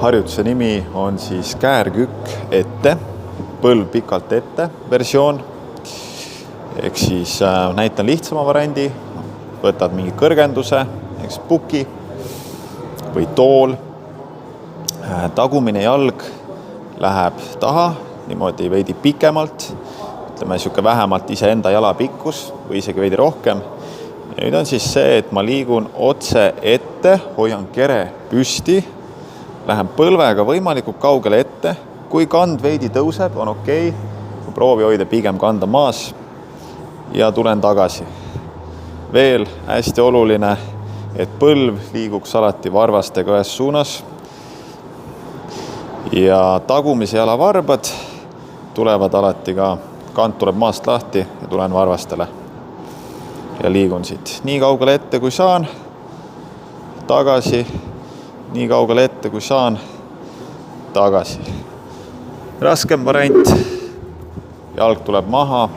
Harjutuse nimi on siis käärkükk ette, põlv pikalt ette versioon. Ehk siis näitan lihtsama variandi, võtad mingi kõrgenduse, eks puki või tool. Tagumine jalg läheb taha, niimoodi veidi pikemalt, ütleme siuke vähemalt iseenda jala pikkus või isegi veidi rohkem. Ja nüüd on siis see, et ma liigun otse ette, hoian kere püsti, lähen põlvega võimalikult kaugele ette. Kui kand veidi tõuseb, on okei. Proovi hoida pigem kanda maas ja tulen tagasi. Veel hästi oluline, et põlv liiguks alati varvastega ühes suunas. Ja tagumise jala varbad tulevad alati ka, kand tuleb maast lahti ja tulen varvastele. Ja liigun siit nii kaugele ette, kui saan, tagasi, nii kaugele ette, kui saan, tagasi. Raskem variant, jalg tuleb maha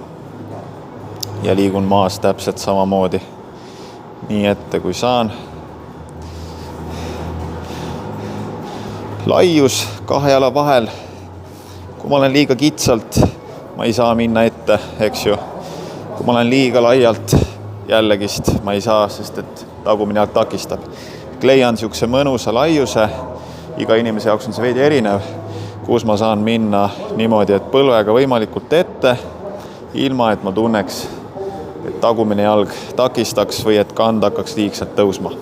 ja liigun maas täpselt samamoodi. Nii ette, kui saan. Laius kahe jala vahel. Kui ma olen liiga kitsalt, ma ei saa minna ette, eks ju. Kui ma olen liiga laialt, jällegist ma ei saa, sest et tagumine jalg takistab. Leian siukse mõnusa laiuse, iga inimese jaoks on see veidi erinev, kus ma saan minna niimoodi, et põlvega võimalikult ette, ilma et ma tunneks, et tagumine jalg takistaks või et kand hakkaks liigselt tõusma.